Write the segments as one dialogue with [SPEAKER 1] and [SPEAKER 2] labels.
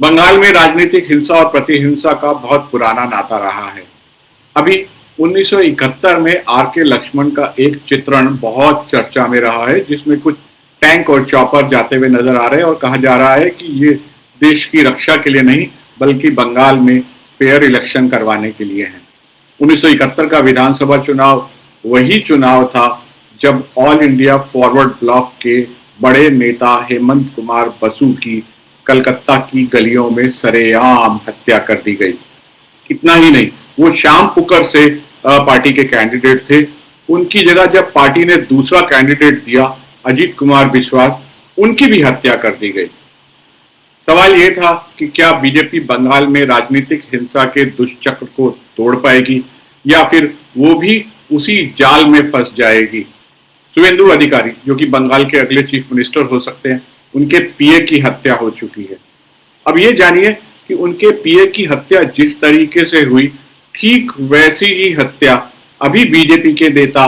[SPEAKER 1] बंगाल में राजनीतिक हिंसा और प्रतिहिंसा का बहुत पुराना नाता रहा है। अभी 1971 में आर के लक्ष्मण का एक चित्रण बहुत चर्चा में रहा है, जिसमें कुछ टैंक और चॉपर जाते हुए नजर आ रहे हैं और कहा जा रहा है कि ये देश की रक्षा के लिए नहीं बल्कि बंगाल में फेयर इलेक्शन करवाने के लिए हैं। 1971 का विधानसभा चुनाव वही चुनाव था जब ऑल इंडिया फॉरवर्ड ब्लॉक के बड़े नेता हेमंत कुमार बसु की कलकत्ता की गलियों में सरेआम हत्या कर दी गई। इतना ही नहीं, वो श्याम पुकर से पार्टी के कैंडिडेट थे। उनकी जगह जब पार्टी ने दूसरा कैंडिडेट दिया अजीत कुमार विश्वास, उनकी भी हत्या कर दी गई। सवाल ये था कि क्या बीजेपी बंगाल में राजनीतिक हिंसा के दुष्चक्र को तोड़ पाएगी या फिर वो भी उसी जाल में फंस जाएगी। शुवेंदु अधिकारी, जो कि बंगाल के अगले चीफ मिनिस्टर हो सकते हैं, उनके पीए की हत्या हो चुकी है। अब ये जानिए कि उनके पीए की हत्या जिस तरीके से हुई, ठीक वैसी ही हत्या अभी बीजेपी के नेता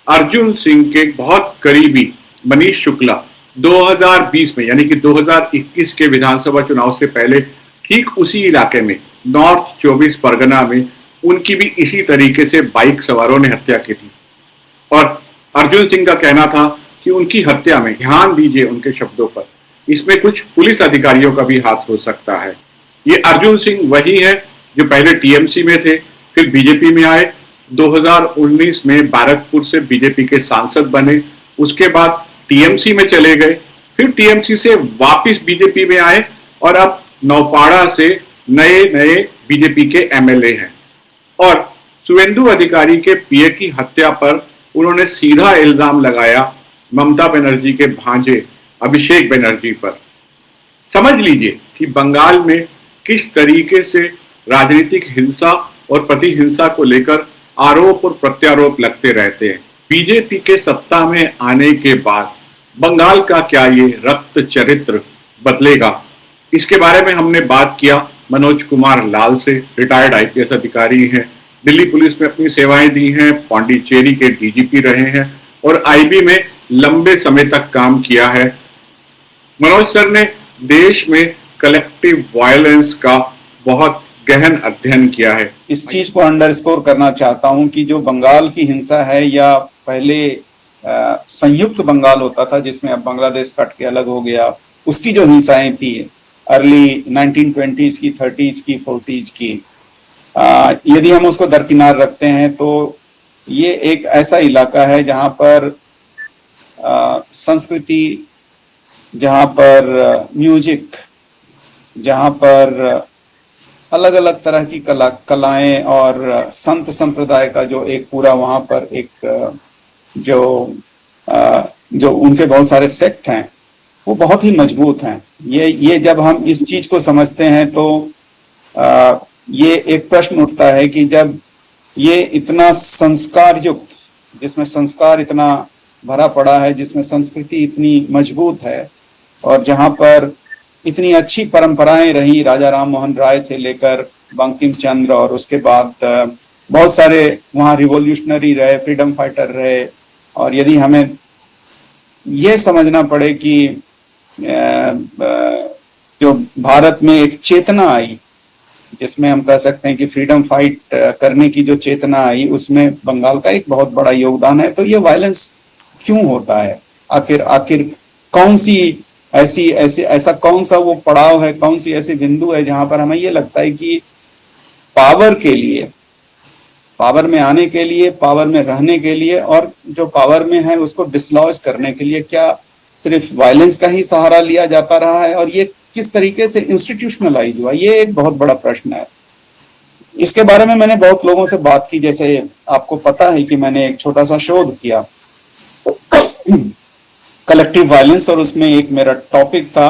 [SPEAKER 1] अर्जुन सिंह के बहुत करीबी मनीष शुक्ला 2020 में यानी कि 2021 के विधानसभा चुनाव से पहले ठीक उसी इलाके में नॉर्थ 24 परगना में उनकी भी इसी तरीके से बाइक सवारों ने हत्या की थी। और अर्जुन सिंह का कहना था कि उनकी हत्या में, ध्यान दीजिए उनके शब्दों पर, इसमें कुछ पुलिस अधिकारियों का भी हाथ हो सकता है। ये अर्जुन सिंह वही है जो पहले टीएमसी में थे, फिर बीजेपी में आए, 2019 में बैरकपुर से बीजेपी के सांसद बने, उसके बाद टीएमसी में चले गए, फिर टीएमसी से वापस बीजेपी में आए और अब नौपाड़ा से नए नए बीजेपी के एमएलए हैं। और शुवेंदु अधिकारी के पीए की हत्या पर उन्होंने सीधा इल्जाम लगाया ममता बनर्जी के भांजे अभिषेक बनर्जी पर। समझ लीजिए कि बंगाल में किस तरीके से राजनीतिक हिंसा और प्रतिहिंसा को लेकर आरोप और प्रत्यारोप लगते रहते हैं। बीजेपी के सत्ता में आने के बाद बंगाल का क्या ये रक्त चरित्र बदलेगा, इसके बारे में हमने बात किया मनोज कुमार लाल से। रिटायर्ड आईपीएस अधिकारी हैं, दिल्ली पुलिस में अपनी सेवाएं दी हैं, पांडिचेरी के डीजीपी रहे हैं और आईबी में लंबे समय तक काम किया है। मनोज सर ने देश में कलेक्टिव वायलेंस का बहुत गहन अध्ययन किया है।
[SPEAKER 2] इस चीज को अंडरस्कोर करना चाहता हूं कि जो बंगाल की हिंसा है, या पहले संयुक्त बंगाल होता था जिसमें अब बांग्लादेश कट के अलग हो गया, उसकी जो हिंसाएं थी अर्ली 1920s की, 30s की, 40s की, यदि हम उसको दरकिनार रखते हैं तो ये एक ऐसा इलाका है जहां पर संस्कृति, जहां पर म्यूजिक, जहां पर अलग अलग तरह की कलाएं और संत संप्रदाय का जो एक पूरा वहां पर एक जो उनके बहुत सारे सेक्ट हैं वो बहुत ही मजबूत हैं। ये जब हम इस चीज को समझते हैं तो ये एक प्रश्न उठता है कि जब ये इतना संस्कार युक्त, जिसमें संस्कार इतना भरा पड़ा है, जिसमें संस्कृति इतनी मजबूत है और जहां पर इतनी अच्छी परंपराएं रही राजा राम मोहन राय से लेकर बंकिम चंद्र, और उसके बाद बहुत सारे वहाँ रिवॉल्यूशनरी रहे, फ्रीडम फाइटर रहे। और यदि हमें ये समझना पड़े कि जो भारत में एक चेतना आई, जिसमें हम कह सकते हैं कि फ्रीडम फाइट करने की जो चेतना आई, उसमें बंगाल का एक बहुत बड़ा योगदान है। तो ये वायलेंस क्यों होता है? आखिर कौन सी ऐसा कौन सा वो पड़ाव है, कौन सी ऐसी बिंदु है जहां पर हमें ये लगता है कि पावर के लिए, पावर में आने के लिए, पावर में रहने के लिए और जो पावर में है उसको डिसलॉज करने के लिए क्या सिर्फ वायलेंस का ही सहारा लिया जाता रहा है, और ये किस तरीके से इंस्टीट्यूशनलाइज हुआ, ये एक बहुत बड़ा प्रश्न है। इसके बारे में मैंने बहुत लोगों से बात की। जैसे आपको पता है कि मैंने एक छोटा सा शोध किया कलेक्टिव वायलेंस, और उसमें एक मेरा टॉपिक था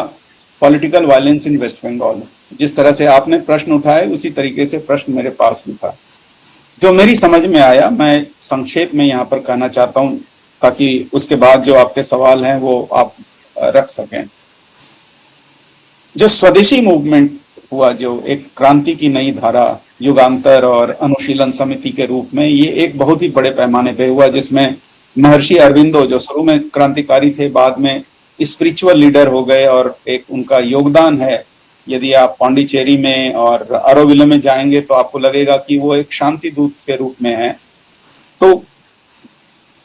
[SPEAKER 2] political violence in waste Bengal. जिस तरह से आपने प्रश्न उठाए उसी तरीके से प्रश्न मेरे पास भी था। जो मेरी समझ में आया मैं संक्षेप में यहाँ पर कहना चाहता हूँ, ताकि उसके बाद जो आपके सवाल हैं वो आप रख सकें। जो स्वदेशी मूवमेंट हुआ, जो एक क्रांति की नई धारा युगांतर और अनुशीलन समिति के रूप में, ये एक बहुत ही बड़े पैमाने पे हुआ, जिसमें महर्षि अरविंदो जो शुरू में क्रांतिकारी थे, बाद में स्पिरिचुअल लीडर हो गए, और एक उनका योगदान है यदि आप पांडिचेरी में और अरोविले में जाएंगे तो आपको लगेगा कि वो एक शांति दूत के रूप में है। तो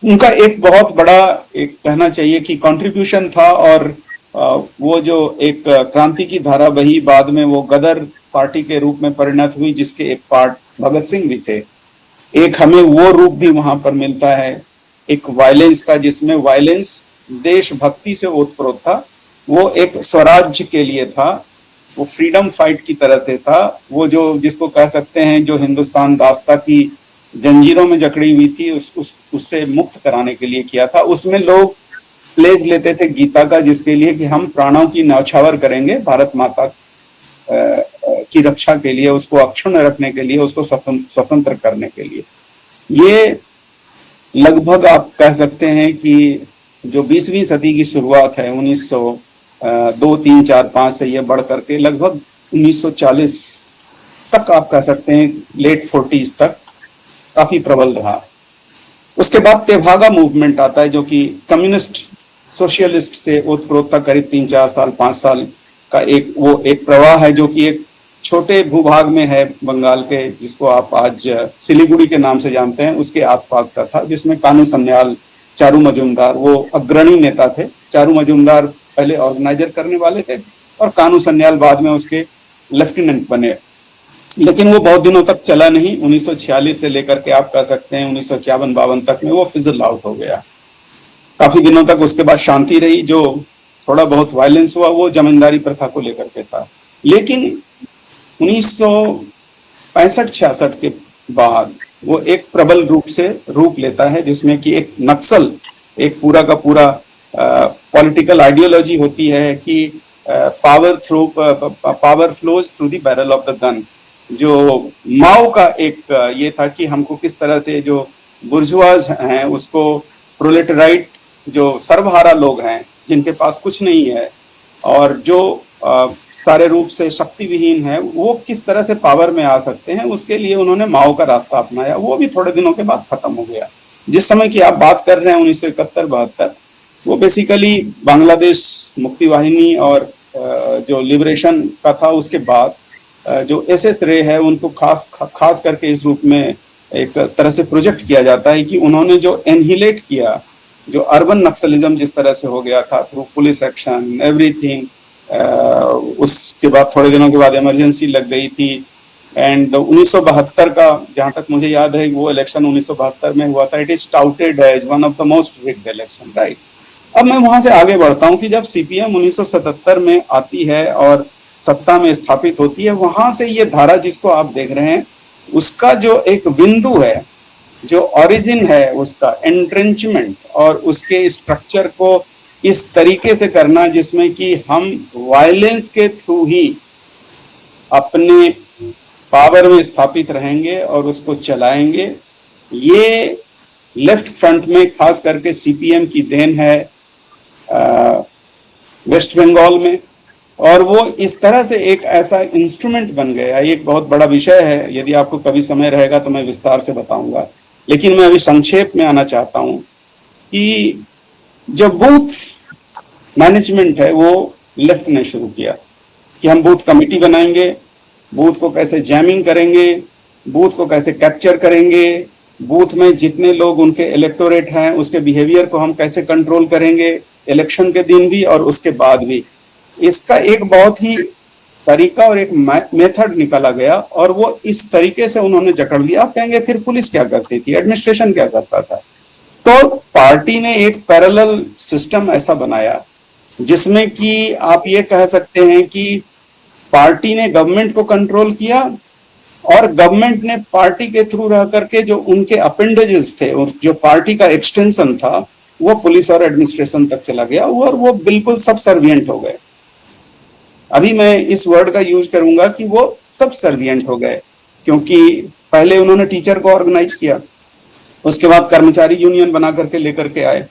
[SPEAKER 2] उनका एक बहुत बड़ा, एक कहना चाहिए कि कंट्रीब्यूशन था। और वो जो एक क्रांति की धारा बही, बाद में वो गदर पार्टी के रूप में परिणत हुई, जिसके एक पार्ट भगत सिंह भी थे। एक हमें वो रूप भी वहां पर मिलता है, एक वायलेंस का, जिसमें वायलेंस देशभक्ति से ओतप्रोत था, वो एक स्वराज्य के लिए था, वो फ्रीडम फाइट की तरह से था। वो जो जिसको कह सकते हैं, जो हिंदुस्तान दास्ता की जंजीरों में जकड़ी हुई थी, उससे मुक्त कराने के लिए किया था। उसमें लोग प्लेज लेते थे गीता का, जिसके लिए कि हम प्राणों की न्यौछावर करेंगे भारत माता की रक्षा के लिए, उसको अक्षुण्ण रखने के लिए, उसको स्वतंत्र करने के लिए। ये लगभग आप कह सकते हैं कि जो 20वीं सदी की शुरुआत है, 1902, 3, 4, 5 से ये बढ़ करके लगभग 1940 तक, आप कह सकते हैं लेट 40s तक काफी प्रबल रहा। उसके बाद तेभागा मूवमेंट आता है, जो कि कम्युनिस्ट सोशलिस्ट से ओतप्रोत था, करीब 3, 4 साल, 5 साल का एक प्रवाह है, जो कि एक छोटे भूभाग में है बंगाल के, जिसको आप आज सिलीगुड़ी के नाम से जानते हैं, उसके आसपास का था, जिसमें कानू सन्याल, चारू मजूमदार वो अग्रणी नेता थे। चारू मजूमदार पहले ऑर्गेनाइजर करने वाले थे और कानू सन्याल बाद में उसके लेफ्टिनेंट बने। लेकिन वो बहुत दिनों तक चला नहीं। 1946 से लेकर के आप कह सकते हैं 1951-52 तक में वो फिजल आउट हो गया। काफी दिनों तक उसके बाद शांति रही। जो थोड़ा बहुत वायलेंस हुआ वो जमींदारी प्रथा को लेकर के था। लेकिन 1965-66 के बाद वो एक प्रबल रूप लेता है, जिसमें कि एक नक्सल, एक पूरा का पूरा पॉलिटिकल आइडियोलॉजी होती है कि power flows through the barrel of the gun. जो माओ का एक ये था कि हमको किस तरह से जो बुर्जुआज हैं, उसको प्रोलेटराइट, जो सर्वहारा लोग हैं, जिनके पास कुछ नहीं है और जो सारे रूप से शक्ति विहीन है, वो किस तरह से पावर में आ सकते हैं, उसके लिए उन्होंने माओ का रास्ता अपनाया। वो भी थोड़े दिनों के बाद खत्म हो गया। जिस समय की आप बात कर रहे हैं 1971-72, वो बेसिकली बांग्लादेश मुक्ति वाहिनी और जो लिबरेशन का था, उसके बाद जो एसएस रे है, उनको खास करके इस रूप में एक तरह से प्रोजेक्ट किया जाता है कि उन्होंने जो एनहिलेट किया, जो अर्बन नक्सलिज्म जिस तरह से हो गया था थ्रू पुलिस एक्शन एवरीथिंग, उसके बाद थोड़े दिनों के बाद इमरजेंसी लग गई थी। एंड 1972 का जहां तक मुझे याद है, वो इलेक्शन 1972 में हुआ था। It is touted as one of the most rigged election, right. अब मैं वहां से आगे बढ़ता हूं कि जब सीपीएम 1977 में आती है और सत्ता में स्थापित होती है, वहां से ये धारा जिसको आप देख रहे हैं, उसका जो एक बिंदु है, जो ओरिजिन है, उसका एंट्रेंचमेंट और उसके स्ट्रक्चर को इस तरीके से करना जिसमें कि हम वायलेंस के थ्रू ही अपने पावर में स्थापित रहेंगे और उसको चलाएंगे। ये लेफ्ट फ्रंट में खास करके सीपीएम की देन है वेस्ट बंगाल में, और वो इस तरह से एक ऐसा इंस्ट्रूमेंट बन गया। एक बहुत बड़ा विषय है, यदि आपको कभी समय रहेगा तो मैं विस्तार से बताऊंगा, लेकिन मैं अभी संक्षेप में आना चाहता हूं कि जो बूथ मैनेजमेंट है वो लेफ्ट ने शुरू किया कि हम बूथ कमेटी बनाएंगे, बूथ को कैसे जैमिंग करेंगे, बूथ को कैसे कैप्चर करेंगे, बूथ में जितने लोग उनके इलेक्टोरेट हैं उसके बिहेवियर को हम कैसे कंट्रोल करेंगे, इलेक्शन के दिन भी और उसके बाद भी। इसका एक बहुत ही तरीका और एक मेथड निकाला गया और वो इस तरीके से उन्होंने जकड़ लिया। आप कहेंगे फिर पुलिस क्या करती थी, एडमिनिस्ट्रेशन क्या करता था? तो पार्टी ने एक पैरेलल सिस्टम ऐसा बनाया जिसमें कि आप ये कह सकते हैं कि पार्टी ने गवर्नमेंट को कंट्रोल किया और गवर्नमेंट ने पार्टी के थ्रू रह करके जो उनके अपेंडेजेस थे और जो पार्टी का एक्सटेंशन था वो पुलिस और एडमिनिस्ट्रेशन तक चला गया और वो बिल्कुल सबसर्विएंट हो गए। अभी मैं इस वर्ड का यूज करूंगा कि वो सबसर्विएंट हो गए, क्योंकि पहले उन्होंने टीचर को ऑर्गेनाइज किया, उसके बाद कर्मचारी यूनियन बना करके लेकर के आए,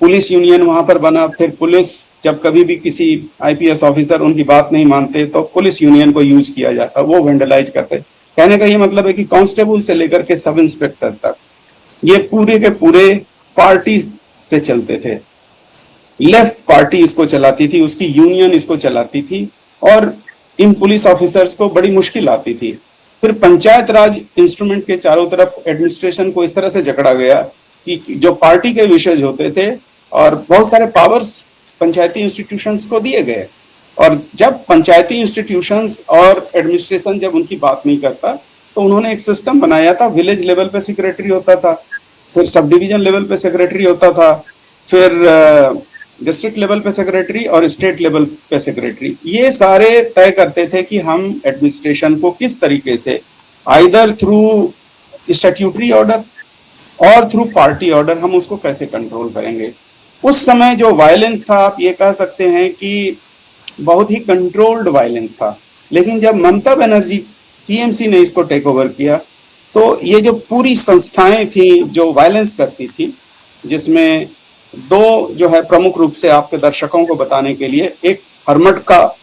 [SPEAKER 2] पुलिस यूनियन वहां पर बना, फिर पुलिस जब कभी भी किसी आईपीएस ऑफिसर उनकी बात नहीं मानते तो पुलिस यूनियन को यूज किया जाता, वो वेंडलाइज करते। कहने का ये मतलब है कि कांस्टेबल से लेकर के सब इंस्पेक्टर तक ये पूरे के पूरे पार्टी से चलते थे। लेफ्ट पार्टी इसको चलाती थी, उसकी यूनियन इसको चलाती थी और इन पुलिस ऑफिसर्स को बड़ी मुश्किल आती थी। फिर पंचायत राज इंस्ट्रूमेंट के चारों तरफ एडमिनिस्ट्रेशन को इस तरह से जकड़ा गया कि जो पार्टी के विषय होते थे और बहुत सारे पावर्स पंचायती इंस्टीट्यूशंस को दिए गए, और जब पंचायती इंस्टीट्यूशंस और एडमिनिस्ट्रेशन जब उनकी बात नहीं करता तो उन्होंने एक सिस्टम बनाया था। विलेज लेवल पे सेक्रेटरी होता था, फिर सब डिवीजन लेवल पे सेक्रेटरी होता था, फिर डिस्ट्रिक्ट लेवल पे सेक्रेटरी और स्टेट लेवल पे सेक्रेटरी। ये सारे तय करते थे कि हम एडमिनिस्ट्रेशन को किस तरीके से आइदर थ्रू स्टैट्यूटरी ऑर्डर और थ्रू पार्टी ऑर्डर हम उसको कैसे कंट्रोल करेंगे। उस समय जो वायलेंस था, आप ये कह सकते हैं कि बहुत ही कंट्रोल्ड वायलेंस था। लेकिन जब ममता बनर्जी टीएमसी ने इसको टेक ओवर किया तो ये जो पूरी संस्थाएं थी जो वायलेंस करती थी, जिसमें दो जो है प्रमुख रूप से आपके दर्शकों को बताने के लिए, एक हरमट का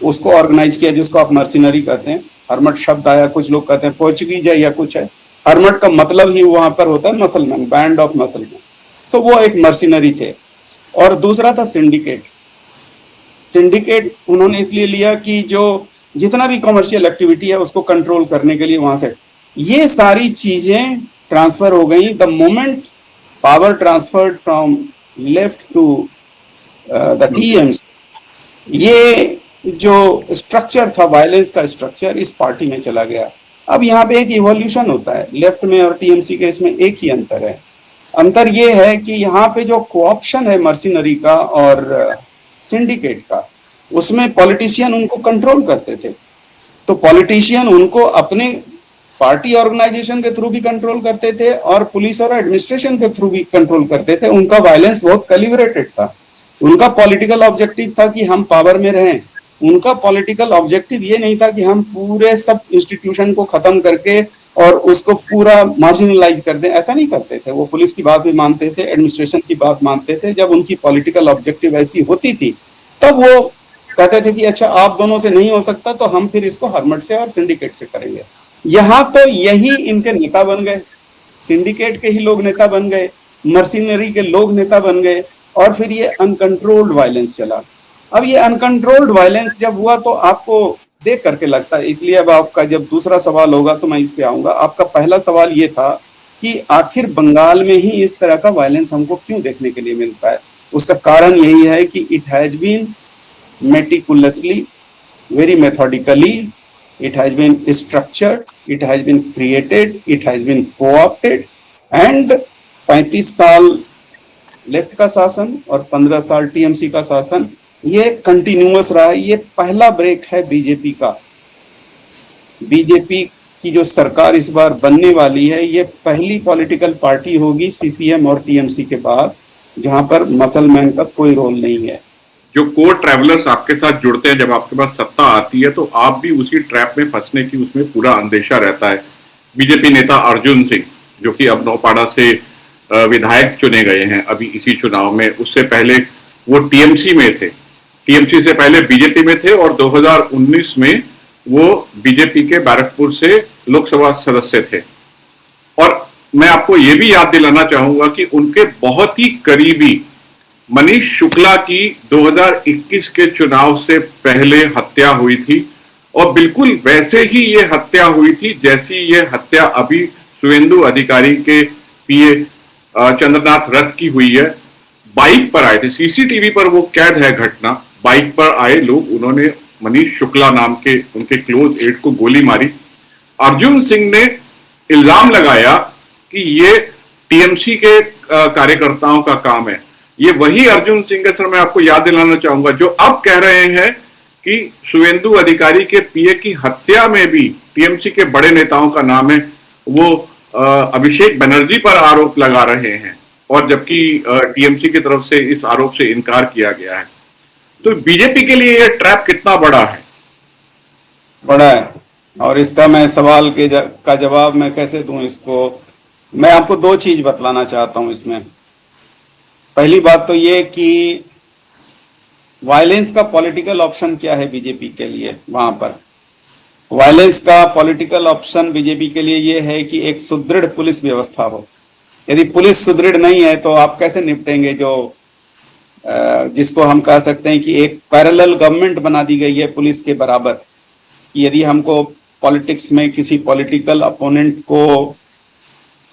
[SPEAKER 2] उसको ऑर्गेनाइज किया जिसको आप मर्सिनरी कहते हैं। हरमट शब्द आया, कुछ लोग कहते हैं पोर्चुगीज है या कुछ है। हरमट का मतलब ही वहां पर होता है मसलमैन, बैंड ऑफ मसलमैन। सो वो एक मर्सिनरी थे। और दूसरा था सिंडिकेट। सिंडिकेट उन्होंने इसलिए लिया कि जो जितना भी कमर्शियल एक्टिविटी है उसको कंट्रोल करने के लिए वहां से ये सारी चीजें ट्रांसफर हो गई। The moment power transferred from left to the TMC, ये जो स्ट्रक्चर था वायलेंस का स्ट्रक्चर इस पार्टी में चला गया। अब यहाँ पे एक इवोल्यूशन होता है लेफ्ट में और टीएमसी के, इसमें एक ही अंतर है। अंतर ये है कि यहाँ पे जो कोऑप्शन है मर्सिनरी का और सिंडिकेट का, उसमें पॉलिटिशियन उनको कंट्रोल करते थे। तो पॉलिटिशियन उनको अपने पार्टी ऑर्गेनाइजेशन के थ्रू भी कंट्रोल करते थे और पुलिस और एडमिनिस्ट्रेशन के थ्रू भी कंट्रोल करते थे। उनका वायलेंस बहुत कैलिब्रेटेड था। उनका पॉलिटिकल ऑब्जेक्टिव था कि हम पावर में रहें। उनका पॉलिटिकल ऑब्जेक्टिव ये नहीं था कि हम पूरे सब इंस्टीट्यूशन को खत्म करके और उसको पूरा मार्जिनलाइज कर दें। ऐसा नहीं करते थे। वो पुलिस की बात भी मानते थे, एडमिनिस्ट्रेशन की बात मानते थे। जब उनकी पॉलिटिकल ऑब्जेक्टिव ऐसी होती थी तब वो कहते थे कि अच्छा आप दोनों से नहीं हो सकता तो हम फिर इसको हरमट से और सिंडिकेट से करेंगे। यहाँ तो यही इनके नेता बन गए, सिंडिकेट के ही लोग नेता बन गए, मर्सिनरी के लोग नेता बन गए, और फिर ये अनकंट्रोल्ड वायलेंस चला। अब ये अनकंट्रोल्ड वायलेंस जब हुआ तो आपको देख करके लगता है, इसलिए अब आपका जब दूसरा सवाल होगा तो मैं इस पे आऊंगा। आपका पहला सवाल ये था कि आखिर बंगाल में ही इस तरह का वायलेंस हमको क्यों देखने के लिए मिलता है। उसका कारण यही है कि it has been meticulously, very methodically, it has been structured, it has been created, it has been co-opted, and 35 साल लेफ्ट का शासन और 15 साल टीएमसी का शासन ये कंटिन्यूअस रहा है। ये पहला ब्रेक है बीजेपी का। बीजेपी की जो सरकार इस बार बनने वाली है, ये पहली पॉलिटिकल पार्टी होगी सीपीएम और टीएमसी के बाद जहां पर मसलमैन का कोई रोल नहीं है।
[SPEAKER 1] जो कोर ट्रैवलर्स आपके साथ जुड़ते हैं, जब आपके पास सत्ता आती है तो आप भी उसी ट्रैप में फंसने की उसमें पूरा अंदेशा रहता है। बीजेपी नेता अर्जुन सिंह, जो कि अब नौपाड़ा से विधायक चुने गए हैं अभी इसी चुनाव में, उससे पहले वो टीएमसी में थे, टीएमसी से पहले बीजेपी में थे और 2019 में वो बीजेपी के बैरकपुर से लोकसभा सदस्य थे। और मैं आपको ये भी याद दिलाना चाहूंगा कि उनके बहुत ही करीबी मनीष शुक्ला की 2021 के चुनाव से पहले हत्या हुई थी, और बिल्कुल वैसे ही ये हत्या हुई थी जैसी ये हत्या अभी सुवेंदु अधिकारी के पीए चंद्रनाथ रथ की हुई है। बाइक पर आए थे, सीसीटीवी पर वो कैद है घटना। बाइक पर आए लोग, उन्होंने मनीष शुक्ला नाम के उनके क्लोज एड को गोली मारी। अर्जुन सिंह ने इल्जाम लगाया कि ये टीएमसी के कार्यकर्ताओं का काम है। ये वही अर्जुन सिंह है, सर, मैं आपको याद दिलाना चाहूंगा, जो अब कह रहे हैं कि सुवेंदु अधिकारी के पीए की हत्या में भी टीएमसी के बड़े नेताओं का नाम है। वो अभिषेक बनर्जी पर आरोप लगा रहे हैं, और जबकि टीएमसी की तरफ से इस आरोप से इनकार किया गया है। तो बीजेपी के लिए ये ट्रैप कितना बड़ा है?
[SPEAKER 2] बड़ा है, और इसका मैं सवाल का जवाब मैं कैसे दूं इसको। मैं आपको दो चीज बतलाना चाहता हूं इसमें। पहली बात तो ये कि वायलेंस का पॉलिटिकल ऑप्शन क्या है बीजेपी के लिए। वहां पर वायलेंस का पॉलिटिकल ऑप्शन बीजेपी के लिए ये है कि एक सुदृढ़ पुलिस व्यवस्था हो। यदि पुलिस सुदृढ़ नहीं है तो आप कैसे निपटेंगे, जो जिसको हम कह सकते हैं कि एक पैरेलल गवर्नमेंट बना दी गई है पुलिस के बराबर। कि यदि हमको पॉलिटिक्स में किसी पॉलिटिकल अपोनेंट को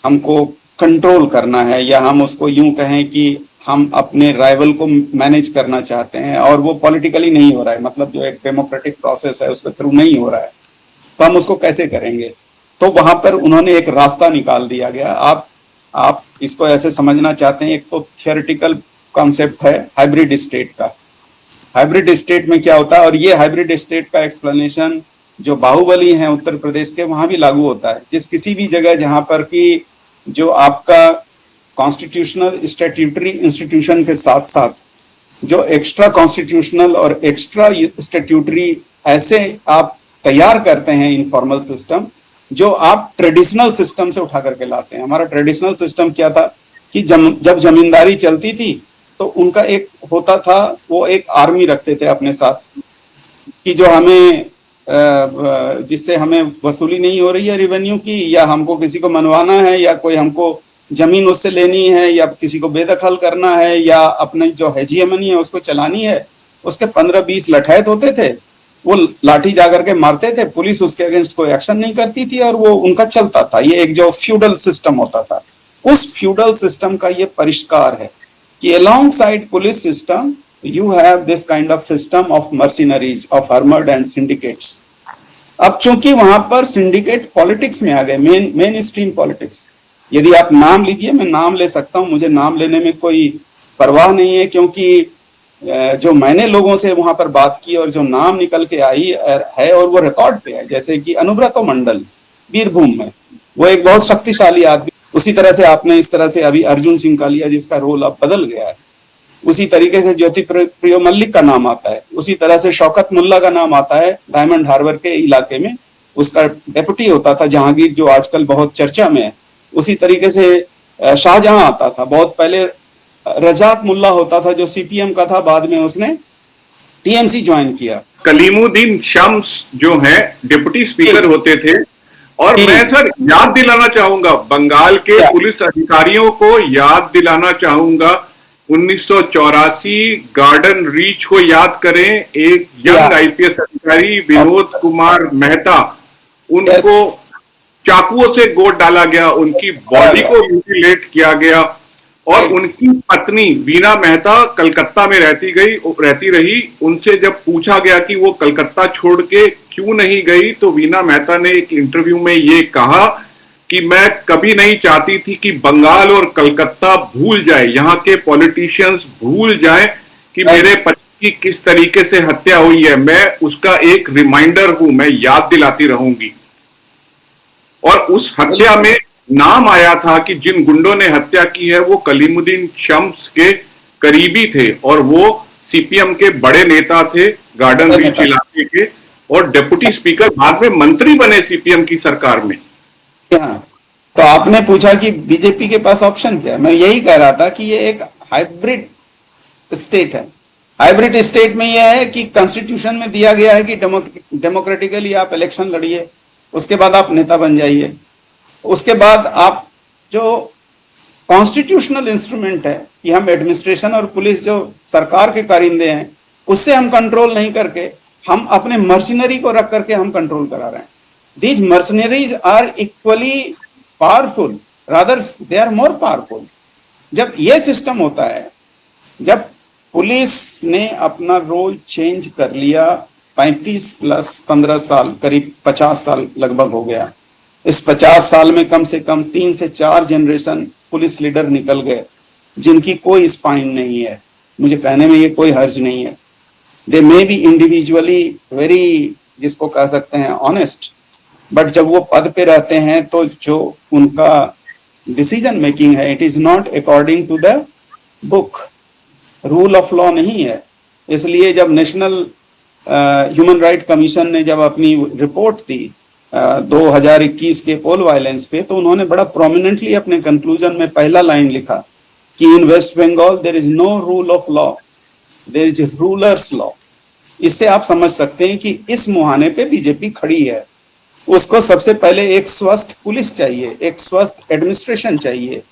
[SPEAKER 2] हमको कंट्रोल करना है, या हम उसको यूं कहें कि हम अपने राइवल को मैनेज करना चाहते हैं और वो पॉलिटिकली नहीं हो रहा है, मतलब जो एक डेमोक्रेटिक प्रोसेस है उसके थ्रू नहीं हो रहा है, तो हम उसको कैसे करेंगे? तो वहां पर उन्होंने एक रास्ता निकाल दिया गया। आप इसको ऐसे समझना चाहते हैं, एक तो थियोरेटिकल कॉन्सेप्ट है हाइब्रिड स्टेट का। हाइब्रिड स्टेट में क्या होता है, और ये हाइब्रिड स्टेट का एक्सप्लेनेशन जो बाहुबली है उत्तर प्रदेश के, वहां भी लागू होता है। जिस किसी भी जगह जहां पर कि जो आपका कॉन्स्टिट्यूशनल स्टैट्यूटरी इंस्टीट्यूशन के साथ साथ जो एक्स्ट्रा कॉन्स्टिट्यूशनल और एक्स्ट्रा स्टैट्यूटरी ऐसे आप तैयार करते हैं इनफॉर्मल सिस्टम, जो आप ट्रेडिशनल सिस्टम से उठा करके लाते हैं। हमारा ट्रेडिशनल सिस्टम क्या था कि जब जमींदारी चलती थी तो उनका एक होता था, वो एक आर्मी रखते थे अपने साथ कि जो हमें जिससे हमें वसूली नहीं हो रही है रेवेन्यू की, या हमको किसी को मनवाना है, या कोई हमको जमीन उससे लेनी है, या किसी को बेदखल करना है, या अपने जो हेजिमनी है उसको चलानी है, उसके 15-20 लठैत होते थे। वो लाठी जाकर के मारते थे, पुलिस उसके अगेंस्ट कोई एक्शन नहीं करती थी और वो उनका चलता था। ये एक जो फ्यूडल सिस्टम होता था, उस फ्यूडल सिस्टम का ये परिष्कार है कि along side police system you have this kind of system of mercenaries, of armored and syndicates. अब चूंकि वहां पर सिंडिकेट पॉलिटिक्स में आ गए, मेन स्ट्रीम पॉलिटिक्स। यदि आप नाम लीजिए, मैं नाम ले सकता हूं, मुझे नाम लेने में कोई परवाह नहीं है, क्योंकि जो मैंने लोगों से वहां पर बात की और जो नाम निकल के आई है और वो रिकॉर्ड पे है, जैसे कि अनुव्रत मंडल बीरभूम में, वो एक बहुत शक्तिशाली आदमी। उसी तरह से आपने इस तरह से अभी अर्जुन सिंह का लिया, जिसका रोल अब बदल गया है। उसी तरीके से ज्योति प्रियो मल्लिक का नाम आता है, उसी तरह से शौकत मुल्ला का नाम आता है डायमंड हार्बर के इलाके में, उसका डेप्यूटी होता था जहांगीर, जो आजकल बहुत चर्चा में है। उसी तरीके से शाहजहां आता था, बहुत पहले रजाक मुल्ला होता था जो सीपीएम का था, बाद में उसने टीएमसी ज्वाइन किया।
[SPEAKER 1] कलीमुद्दीन शम्स जो है डिप्टी स्पीकर होते थे। और मैं सर याद दिलाना चाहूंगा, बंगाल के पुलिस अधिकारियों को याद दिलाना चाहूंगा, 1984 गार्डन रीच को याद करें। एक यंग आईपीएस अधिकारी विनोद कुमार मेहता, उनको चाकुओं से गोद डाला गया, उनकी बॉडी को म्यूटिलेट किया गया, और उनकी पत्नी वीना मेहता कलकत्ता में रहती रही। उनसे जब पूछा गया कि वो कलकत्ता छोड़ के क्यों नहीं गई, तो वीना मेहता ने एक इंटरव्यू में ये कहा कि मैं कभी नहीं चाहती थी कि बंगाल और कलकत्ता भूल जाए, यहाँ के पॉलिटिशियंस भूल जाएं कि मेरे पति की किस तरीके से हत्या हुई है। मैं उसका एक रिमाइंडर हूं, मैं याद दिलाती रहूंगी। और उस हत्या में नाम आया था कि जिन गुंडों ने हत्या की है वो कलीमुद्दीन शम्स के करीबी थे, और वो सीपीएम के बड़े नेता थे गार्डन रीच इलाके के, और डिप्टी स्पीकर, बाद में मंत्री बने सीपीएम की सरकार में।
[SPEAKER 2] तो आपने पूछा कि बीजेपी के पास ऑप्शन क्या है, मैं यही कह रहा था कि ये एक हाइब्रिड स्टेट है। हाइब्रिड स्टेट में यह है कि कॉन्स्टिट्यूशन में दिया गया है कि डेमोक्रेटिकली आप इलेक्शन लड़िए, उसके बाद आप नेता बन जाइए, उसके बाद आप जो कॉन्स्टिट्यूशनल इंस्ट्रूमेंट है कि हम एडमिनिस्ट्रेशन और पुलिस जो सरकार के कारिंदे हैं उससे हम कंट्रोल नहीं करके हम अपने मर्सिनरी को रख करके हम कंट्रोल करा रहे हैं। These mercenaries are equally powerful, rather they are more powerful. जब ये सिस्टम होता है, जब पुलिस ने अपना रोल चेंज कर लिया, 35 प्लस 15 साल, करीब 50 साल लगभग हो गया। इस 50 साल में कम से कम 3 से 4 जनरेशन पुलिस लीडर निकल गए जिनकी कोई स्पाइन नहीं है। मुझे कहने में ये कोई हर्ज नहीं है। दे मे बी इंडिविजुअली वेरी, जिसको कह सकते हैं ऑनेस्ट, बट जब वो पद पे रहते हैं तो जो उनका डिसीजन मेकिंग है, it is not according to the book, rule of law नहीं है। इसलिए जब नेशनल ह्यूमन राइट कमीशन ने जब अपनी रिपोर्ट दी 2021 के पोल वायलेंस पे, तो उन्होंने बड़ा प्रोमिनेंटली अपने कंक्लूजन में पहला लाइन लिखा कि in waste Bengal there is no rule of law, there is rulers law. इससे आप समझ सकते हैं कि इस मुहाने पे बीजेपी खड़ी है। उसको सबसे पहले एक स्वस्थ पुलिस चाहिए, एक स्वस्थ एडमिनिस्ट्रेशन चाहिए,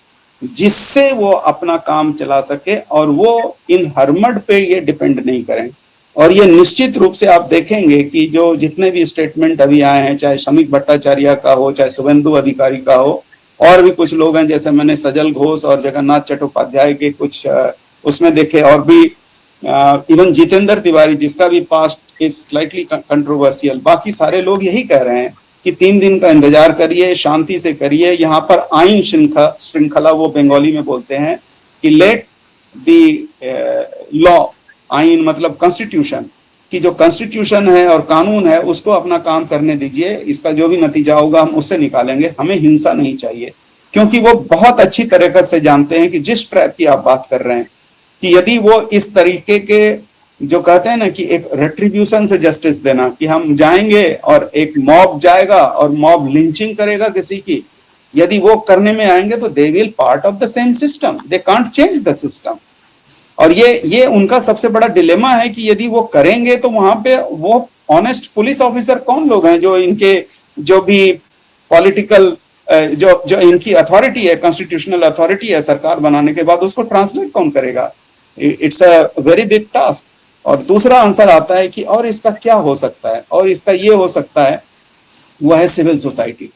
[SPEAKER 2] जिससे वो अपना काम चला सके और वो इन हरमड पे ये डिपेंड नहीं करें और ये निश्चित रूप से आप देखेंगे कि जो जितने भी स्टेटमेंट अभी आए हैं, चाहे शमीक भट्टाचार्य का हो, चाहे शुभेंदु अधिकारी का हो, और भी कुछ लोग हैं, जैसे मैंने सजल घोष और जगन्नाथ चट्टोपाध्याय के कुछ उसमें देखे, और भी इवन जितेंद्र तिवारी, जिसका भी पास्ट इज स्लाइटली कंट्रोवर्शियल। बाकी सारे लोग यही कह रहे हैं कि 3 दिन का इंतजार करिए, शांति से करिए। यहाँ पर आइन श्रृंखला वो बंगाली में बोलते हैं कि लेट दी लॉ, आइन मतलब कॉन्स्टिट्यूशन, कि जो कॉन्स्टिट्यूशन है और कानून है उसको अपना काम करने दीजिए। इसका जो भी नतीजा होगा हम उससे निकालेंगे, हमें हिंसा नहीं चाहिए। क्योंकि वो बहुत अच्छी तरीके से जानते हैं कि जिस ट्रैप की आप बात कर रहे हैं, कि यदि वो इस तरीके के जो कहते हैं ना कि एक रेट्रीब्यूशन से जस्टिस देना, कि हम जाएंगे और एक मॉब जाएगा और मॉब लिंचिंग करेगा किसी की, यदि वो करने में आएंगे तो they will part of the same system, they can't change the system. और ये उनका सबसे बड़ा डिलेमा है कि यदि वो करेंगे तो वहां पे वो ऑनेस्ट पुलिस ऑफिसर कौन लोग हैं जो इनके जो भी पॉलिटिकल जो इनकी अथॉरिटी है, कॉन्स्टिट्यूशनल अथॉरिटी है सरकार बनाने के बाद, उसको ट्रांसलेट कौन करेगा? It's a very big task. और दूसरा आंसर आता है कि और इसका क्या हो सकता है, और इसका ये हो सकता है, वो है सिविल सोसाइटी।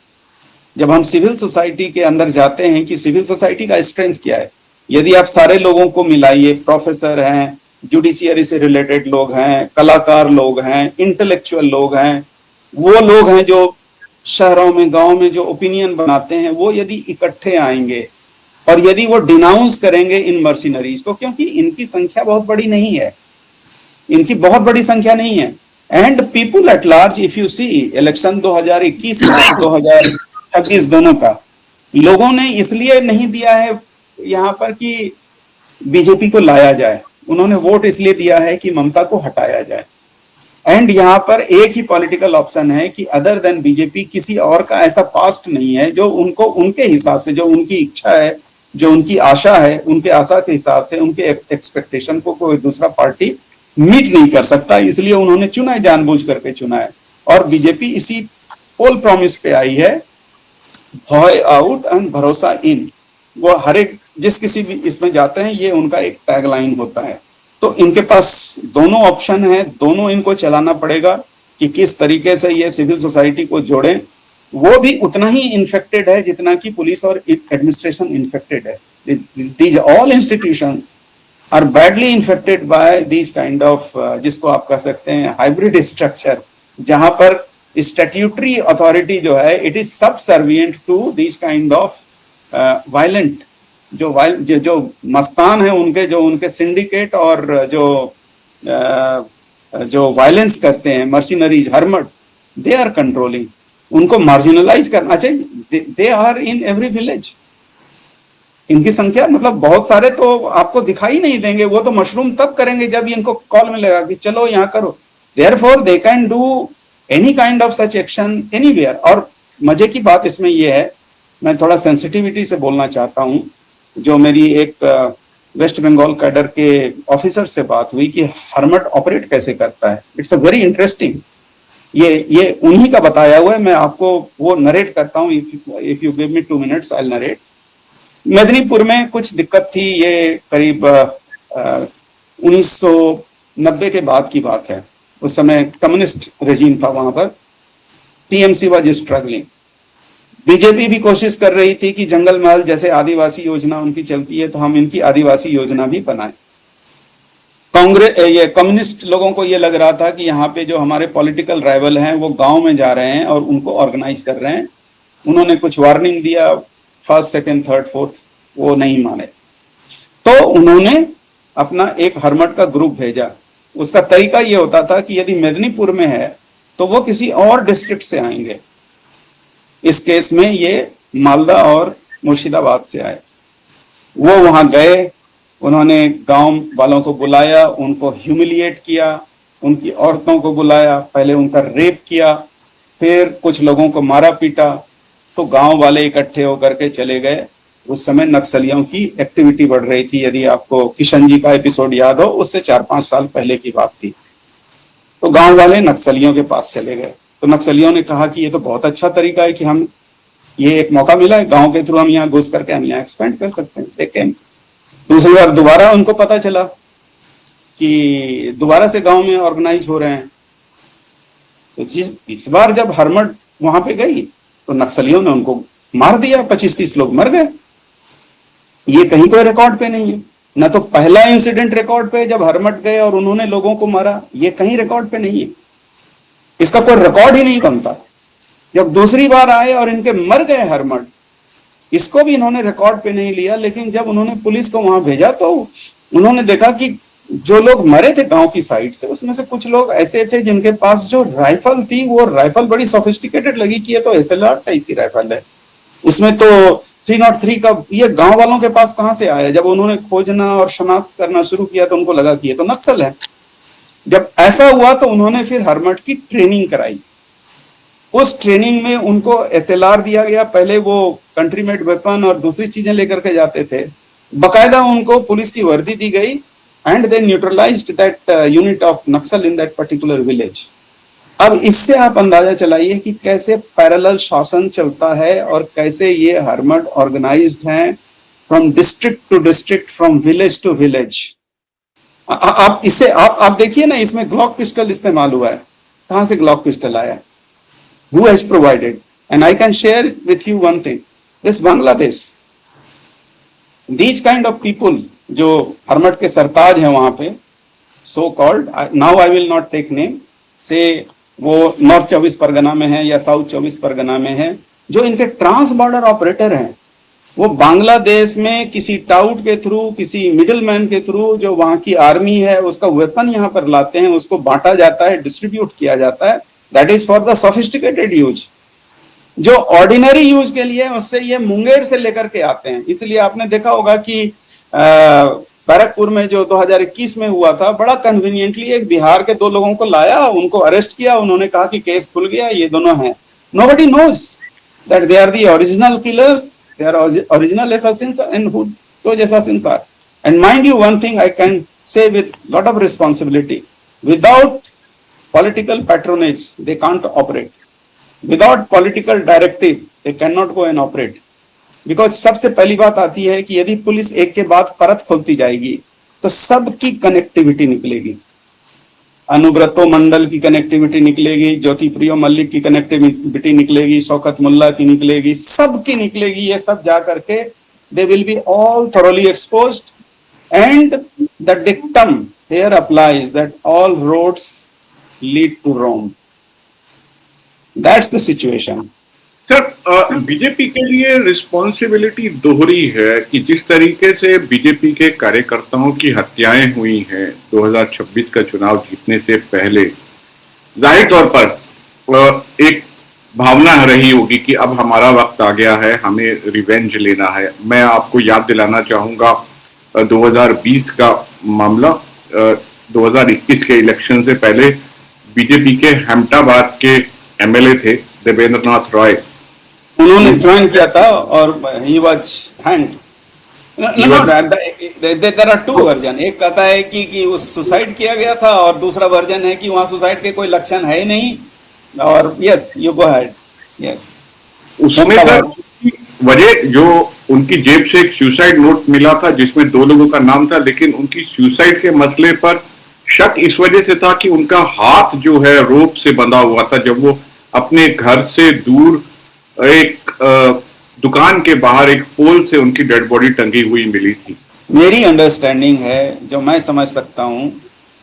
[SPEAKER 2] जब हम सिविल सोसाइटी के अंदर जाते हैं कि सिविल सोसाइटी का स्ट्रेंथ क्या है, यदि आप सारे लोगों को मिलाइए, प्रोफेसर हैं, जुडिशियरी से रिलेटेड लोग हैं, कलाकार लोग हैं, इंटेलेक्चुअल लोग हैं, वो लोग हैं जो शहरों में गांव में जो ओपिनियन बनाते हैं, वो यदि इकट्ठे आएंगे और यदि वो डिनाउंस करेंगे इन मर्सिनरीज को, क्योंकि इनकी संख्या बहुत बड़ी नहीं है, इनकी बहुत बड़ी संख्या नहीं है। And people at large, if you see election 2021 2026 दोनों का, लोगों ने इसलिए नहीं दिया है यहाँ पर कि बीजेपी को लाया जाए, उन्होंने वोट इसलिए दिया है कि ममता को हटाया जाए। एंड यहाँ पर एक ही पॉलिटिकल ऑप्शन है कि अदर देन बीजेपी किसी और का ऐसा पास्ट नहीं है जो उनको उनके हिसाब से, जो उनकी इच्छा है, जो उनकी आशा है, उनके आशा के हिसाब से, उनके एक्सपेक्टेशन को कोई दूसरा पार्टी मीट नहीं कर सकता। इसलिए उन्होंने चुना है, जानबूझ करके चुना है। और बीजेपी इसी पोल प्रॉमिस पे आई है, भय आउट एंड भरोसा इन। वो हर एक जिस किसी भी इसमें जाते हैं, ये उनका एक टैगलाइन होता है। तो इनके पास दोनों ऑप्शन है, दोनों इनको चलाना पड़ेगा कि किस तरीके से ये सिविल सोसाइटी को जोड़ें। वो भी उतना ही इन्फेक्टेड है जितना कि पुलिस और एडमिनिस्ट्रेशन इन्फेक्टेड है। These all institutions are badly infected by these kind of, जिसको आप कह सकते हैं हाइब्रिड स्ट्रक्चर, जहां पर स्टैट्यूटरी अथॉरिटी जो है it is subservient to these kind of violent, जो मस्तान है उनके, जो उनके सिंडिकेट और जो वायलेंस करते हैं, मर्सिनरीज, हर्मट, दे आर कंट्रोलिंग। उनको मार्जिनलाइज करना चाहिए। They are in every village. इनकी संख्या मतलब बहुत सारे तो आपको दिखाई नहीं देंगे, वो तो मशरूम तब करेंगे जब इनको कॉल मिलेगा कि चलो यहाँ करो। Therefore they can do any kind of such action anywhere. और मजे की बात इसमें यह है, मैं थोड़ा सेंसिटिविटी से बोलना चाहता हूँ, जो मेरी एक वेस्ट बंगाल कैडर के ऑफिसर से बात हुई कि हर्मट ऑपरेट कैसे करता है। इट्स अ वेरी इंटरेस्टिंग, ये उन्हीं का बताया हुआ है। मैं आपको वो नरेट करता हूँ, if you give me 2 minutes I narrate. Medinipur में कुछ दिक्कत थी, ये करीब 1990 के बाद की बात है। उस समय कम्युनिस्ट रेजीम था वहां पर। TMC was struggling. बीजेपी भी कोशिश कर रही थी कि जंगल महल जैसे आदिवासी योजना उनकी चलती है तो हम इनकी आदिवासी योजना भी बनाएं। कांग्रेस, ये कम्युनिस्ट लोगों को ये लग रहा था कि यहाँ पे जो हमारे पॉलिटिकल राइवल हैं वो गांव में जा रहे हैं और उनको ऑर्गेनाइज कर रहे हैं। उन्होंने कुछ वार्निंग दिया, फर्स्ट, सेकंड, थर्ड, फोर्थ, वो नहीं माने। तो उन्होंने अपना एक हर्मट का ग्रुप भेजा। उसका तरीका ये होता था कि यदि मेदिनीपुर में है तो वो किसी और डिस्ट्रिक्ट से आएंगे। इस केस में ये मालदा और मुर्शिदाबाद से आए। वो वहां गए, उन्होंने गांव वालों को बुलाया, उनको ह्यूमिलिएट किया, उनकी औरतों को बुलाया, पहले उनका रेप किया, फिर कुछ लोगों को मारा पीटा। तो गांव वाले इकट्ठे होकर के चले गए। उस समय नक्सलियों की एक्टिविटी बढ़ रही थी। यदि आपको किशन जी का एपिसोड याद हो, उससे 4-5 साल पहले की बात थी। तो गांव वाले नक्सलियों के पास चले गए। तो नक्सलियों ने कहा कि ये तो बहुत अच्छा तरीका है कि हम, ये एक मौका मिला है, गांव के थ्रू हम यहाँ घुस करके हम यहाँ एक्सपेंड कर सकते हैं। लेकिन दूसरी बार दोबारा उनको पता चला कि दोबारा से गांव में ऑर्गेनाइज हो रहे हैं। तो जिस इस बार जब हरमट वहां पे गई तो नक्सलियों ने उनको मार दिया, 25-30 लोग मर गए। ये कहीं कोई रिकॉर्ड पे नहीं है, ना तो पहला इंसिडेंट रिकॉर्ड पे जब हरमट गए और उन्होंने लोगों को मारा, ये कहीं रिकॉर्ड पे नहीं है, इसका कोई रिकॉर्ड ही नहीं बनता। जब दूसरी बार आए और इनके मर गए हरमट, इसको भी इन्होंने रिकॉर्ड पे नहीं लिया। लेकिन जब उन्होंने पुलिस को वहां भेजा तो उन्होंने देखा कि जो लोग मरे थे गांव की साइड से, उसमें से कुछ लोग ऐसे थे जिनके पास जो राइफल थी वो राइफल बड़ी सोफिस्टिकेटेड लगी कि ये तो एसएलआर टाइप की राइफल है, इसमें तो 303 का, ये गांव वालों के पास कहां से आया। जब उन्होंने खोजना और शनाख्त करना शुरू किया तो उनको लगा कि ये तो नक्सल है। जब ऐसा हुआ तो उन्होंने फिर हरमट की ट्रेनिंग कराई। उस ट्रेनिंग में उनको एसएलआर दिया गया, पहले वो कंट्री मेड वेपन और दूसरी चीजें लेकर के जाते थे, बकायदा उनको पुलिस की वर्दी दी गई and they neutralized that unit of Naxal in that particular village. अब इससे आप अंदाजा चलाइए कि कैसे पैरेलल शासन चलता है और कैसे ये हरमट ऑर्गेनाइज्ड हैं from district to district, from village to village. आप इसे आप देखिए ना, इसमें ग्लॉक पिस्टल इस्तेमाल हुआ है। कहां से ग्लॉक पिस्टल आया? Who has provided? And I can share with you one thing. This Bangladesh, these kind of people जो हरमट के सरताज हैं वहां पे, so called, now I will not take name, say वो नॉर्थ 24 परगना में है या साउथ 24 परगना में है, जो इनके ट्रांस बॉर्डर ऑपरेटर हैं, वो बांग्लादेश में किसी टाउट के थ्रू, किसी मिडिलमैन के थ्रू, जो वहां की आर्मी है उसका वेपन यहाँ पर लाते हैं, उसको बांटा जाता है, डिस्ट्रीब्यूट किया जाता है। That is for the sophisticated use. जो ऑर्डिनरी यूज के लिए उससे ये मुंगेर से लेकर के आते हैं। इसलिए आपने देखा होगा कि बैरकपुर में जो 2021 में हुआ था, बड़ा कन्वीनियंटली एक बिहार के 2 लोगों को लाया, उनको अरेस्ट किया, उन्होंने कहा कि केस खुल गया, ये दोनों हैं। Nobody knows that they are the original killers, they are original assassins, and who those assassins are. And mind you, one thing I can say with lot of responsibility, without political patronage they can't operate, without political directive they cannot go and operate. Because सबसे पहली बात आती है कि यदि police एक के बाद परत खोलती जाएगी तो सबकी कनेक्टिविटी निकलेगी। अनुव्रतो मंडल की कनेक्टिविटी निकलेगी, ज्योति प्रियो मल्लिक की कनेक्टिविटी निकलेगी, शौकत मुल्ला की निकलेगी, सबकी निकलेगी। ये सब जा करके they will be all thoroughly exposed and the dictum here applies that all roads lead to Rome. That's the situation.
[SPEAKER 1] Sir, BJP के लिए रिस्पॉन्सिबिलिटी दोहरी है कि जिस तरीके से बीजेपी के कार्यकर्ताओं की हत्याएं हुई हैं 2026 का चुनाव जीतने से पहले, जाहिर तौर पर एक भावना रही होगी कि अब हमारा वक्त आ गया है, हमें रिवेंज लेना है। मैं आपको याद दिलाना चाहूंगा 2020 का मामला, 2021 के इलेक्शन से पहले बीजेपी के अहमदाबाद के एमएलए थे देवेंद्र नाथ रॉय,
[SPEAKER 2] उन्होंने ज्वाइन किया था और he was hand. There are 2 version. एक कहता है कि उस सुसाइड किया गया था और दूसरा वर्जन है कि वहां सुसाइड के कोई लक्षण है ही नहीं। और yes, you go ahead. Yes,
[SPEAKER 1] उसमें सर वजह जो उनकी जेब से एक सुसाइड नोट मिला था जिसमें 2 लोगों का नाम था, लेकिन उनकी सुसाइड के मसले पर शक इस वजह से था कि उनका हाथ जो है रोप से बंधा हुआ था जब वो अपने घर से दूर एक दुकान के बाहर एक पोल से उनकी डेड बॉडी टंगी हुई मिली थी।
[SPEAKER 2] मेरी अंडरस्टैंडिंग है, जो मैं समझ सकता हूं,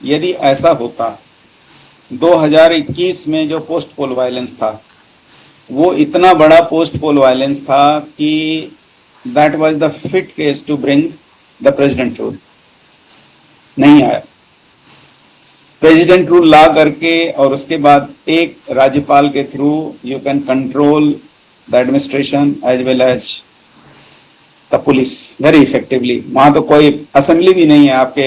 [SPEAKER 2] यदि ऐसा होता 2021 में जो पोस्ट पोल वायलेंस था वो इतना बड़ा पोस्ट पोल वायलेंस था कि that was the fit case to bring the president rule. नहीं आया प्रेसिडेंट रूल ला करके, और उसके बाद एक राज्यपाल के through you can control the administration as well as the police very effectively. वहां तो कोई असेंबली भी नहीं है, आपके